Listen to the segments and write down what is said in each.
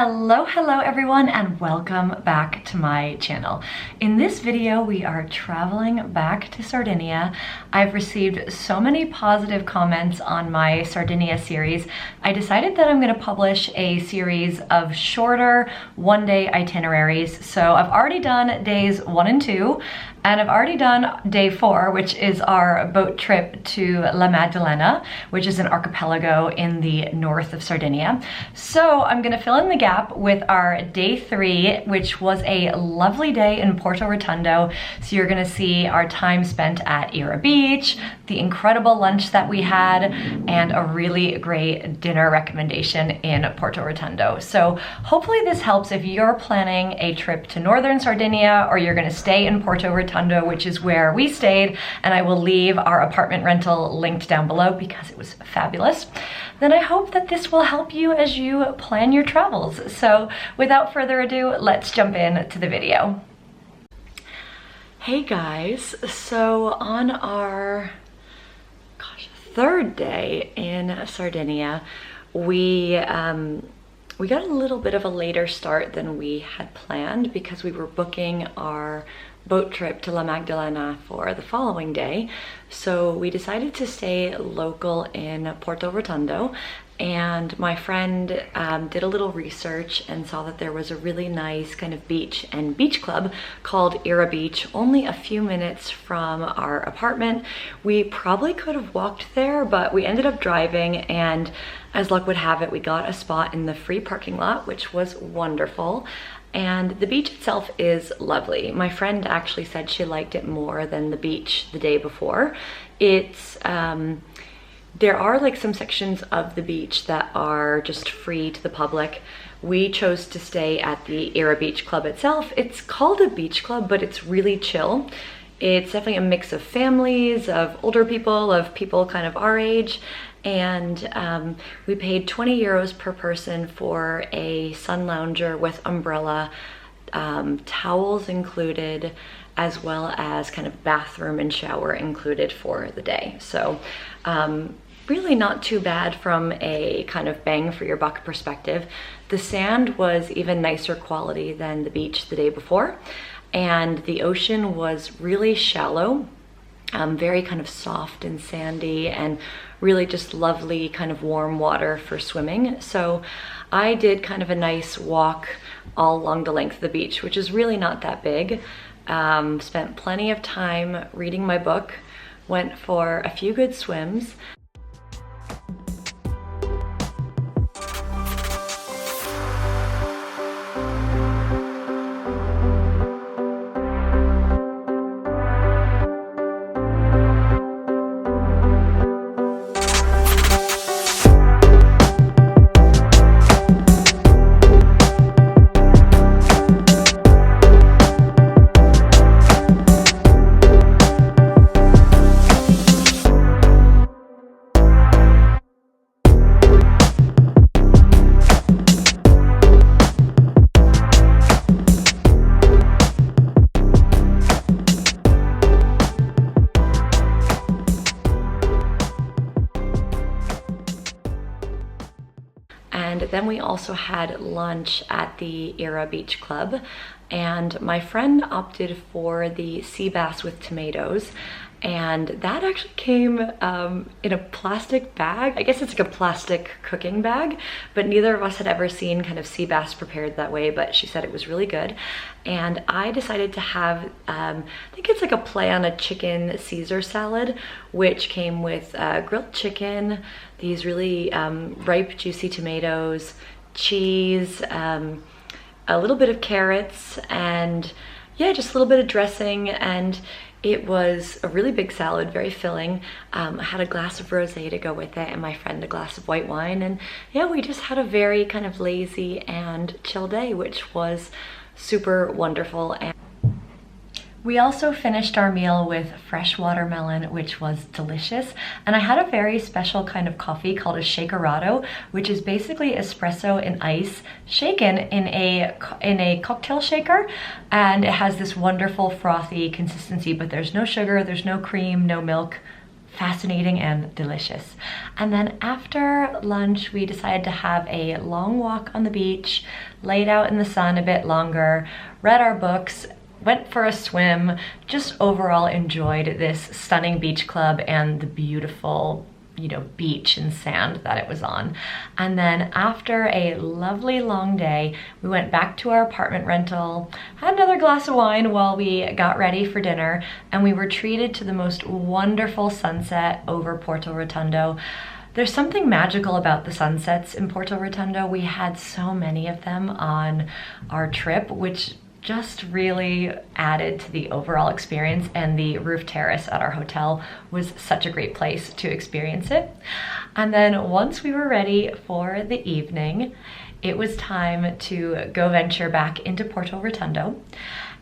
Hello everyone, and welcome back to my channel. In this video we are traveling back to Sardinia. I've received so many positive comments on my Sardinia series. I decided that I'm going to publish a series of shorter one-day itineraries. So I've already done days 1 and 2, and I've already done day 4, which is our boat trip to La Maddalena, which is an archipelago in the north of Sardinia. So I'm gonna fill in the gap with our day 3, which was a lovely day in Porto Rotondo. So you're gonna see our time spent at Era Beach, the incredible lunch that we had, and a really great dinner recommendation in Porto Rotondo. So hopefully this helps if you're planning a trip to Northern Sardinia, or you're gonna stay in Porto Rotondo, which is where we stayed, and I will leave our apartment rental linked down below because it was fabulous. Then I hope that this will help you as you plan your travels. So without further ado, let's jump into the video. Hey guys, so on our third day in Sardinia, we got a little bit of a later start than we had planned because we were booking our boat trip to La Maddalena for the following day. So we decided to stay local in Porto Rotondo, and my friend did a little research and saw that there was a really nice kind of beach and beach club called Era Beach, only a few minutes from our apartment. We probably could have walked there, but we ended up driving, and as luck would have it, we got a spot in the free parking lot, which was wonderful. And the beach itself is lovely. My friend actually said she liked it more than the beach the day before. It's there are like some sections of the beach that are just free to the public. We chose to stay at the Era Beach Club itself. It's called a beach club, but it's really chill. It's definitely a mix of families, of older people, of people kind of our age. And we paid 20 euros per person for a sun lounger with umbrella, towels included, as well as kind of bathroom and shower included for the day. So really not too bad from a kind of bang for your buck perspective. The sand was even nicer quality than the beach the day before, and the ocean was really shallow, very kind of soft and sandy, and really just lovely kind of warm water for swimming. So I did kind of a nice walk all along the length of the beach, which is really not that big. Spent plenty of time reading my book, went for a few good swims. And then we also had lunch at the Era Beach Club, and my friend opted for the sea bass with tomatoes, and that actually came in a plastic bag. I guess it's like a plastic cooking bag, but neither of us had ever seen kind of sea bass prepared that way, but she said it was really good. And I decided to have, I think it's like a play on a chicken Caesar salad, which came with grilled chicken, these really ripe, juicy tomatoes, cheese, a little bit of carrots, and yeah, just a little bit of dressing. And it was a really big salad, very filling. I had a glass of rosé to go with it, and my friend a glass of white wine. And yeah, we just had a very kind of lazy and chill day, which was super wonderful. And we also finished our meal with fresh watermelon, which was delicious. And I had a very special kind of coffee called a shakerato, which is basically espresso and ice shaken in a cocktail shaker. And it has this wonderful frothy consistency, but there's no sugar, there's no cream, no milk. fascinating and delicious. And then after lunch, we decided to have a long walk on the beach, laid out in the sun a bit longer, read our books, went for a swim, just overall enjoyed this stunning beach club and the beautiful, you know, beach and sand that it was on. And then after a lovely long day, we went back to our apartment rental, had another glass of wine while we got ready for dinner, and we were treated to the most wonderful sunset over Porto Rotondo. There's something magical about the sunsets in Porto Rotondo. We had so many of them on our trip, which just really added to the overall experience, and the roof terrace at our hotel was such a great place to experience it. And then once we were ready for the evening, it was time to go venture back into Porto Rotondo.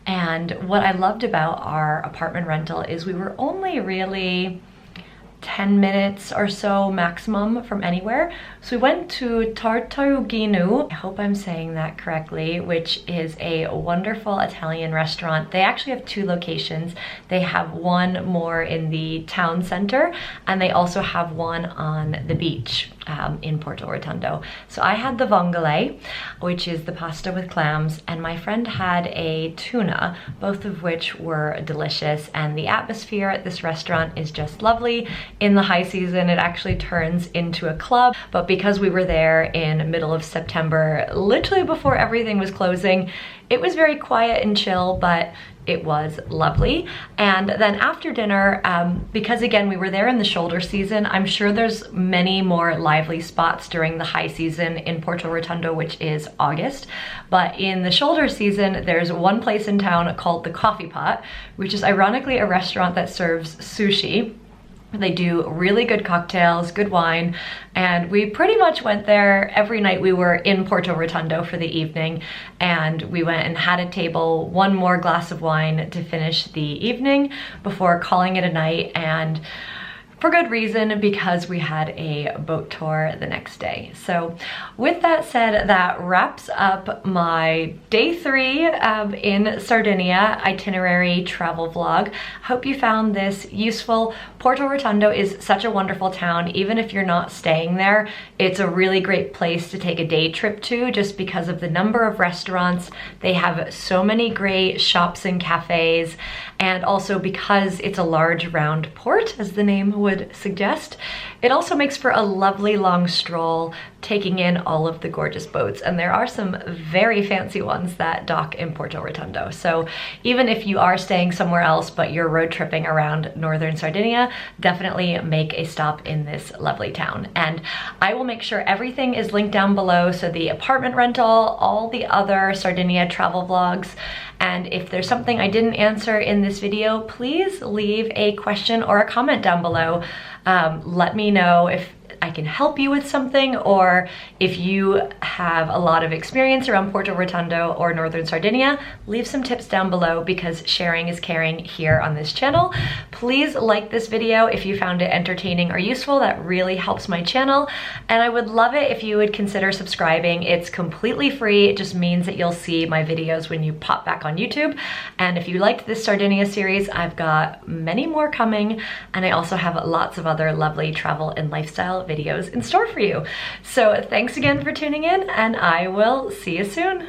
And what I loved about our apartment rental is we were only really 10 minutes or so maximum from anywhere. So we went to Tartarughino, I hope I'm saying that correctly, which is a wonderful Italian restaurant. They actually have 2 locations. They have one more in the town center, and they also have one on the beach in Porto Rotondo. So I had the vongole, which is the pasta with clams, and my friend had a tuna, both of which were delicious. And the atmosphere at this restaurant is just lovely. In the high season, it actually turns into a club, but because we were there in middle of September, literally before everything was closing, it was very quiet and chill, but it was lovely. And then after dinner, because again, we were there in the shoulder season, I'm sure there's many more lively spots during the high season in Porto Rotondo, which is August. But in the shoulder season, there's one place in town called the Coffee Pot, which is ironically a restaurant that serves sushi. They do really good cocktails, good wine, and we pretty much went there every night we were in Porto Rotondo for the evening, and we went and had a table, one more glass of wine to finish the evening before calling it a night, and for good reason, because we had a boat tour the next day. So with that said, that wraps up my day 3 in Sardinia itinerary travel vlog. Hope you found this useful. Porto Rotondo is such a wonderful town. Even if you're not staying there, it's a really great place to take a day trip to, just because of the number of restaurants. They have so many great shops and cafes, and also because it's a large round port, as the name would suggest, it also makes for a lovely long stroll, taking in all of the gorgeous boats. And there are some very fancy ones that dock in Porto Rotondo. So even if you are staying somewhere else but you're road tripping around Northern Sardinia, definitely make a stop in this lovely town. And I will make sure everything is linked down below, so the apartment rental, all the other Sardinia travel vlogs. And if there's something I didn't answer in this video, please leave a question or a comment down below. Let me know if I can help you with something, or if you have a lot of experience around Porto Rotondo or Northern Sardinia, leave some tips down below, because sharing is caring here on this channel. Please like this video if you found it entertaining or useful. That really helps my channel. And I would love it if you would consider subscribing. It's completely free. It just means that you'll see my videos when you pop back on YouTube. And if you liked this Sardinia series, I've got many more coming. And I also have lots of other lovely travel and lifestyle videos in store for you. So thanks again for tuning in, and I will see you soon.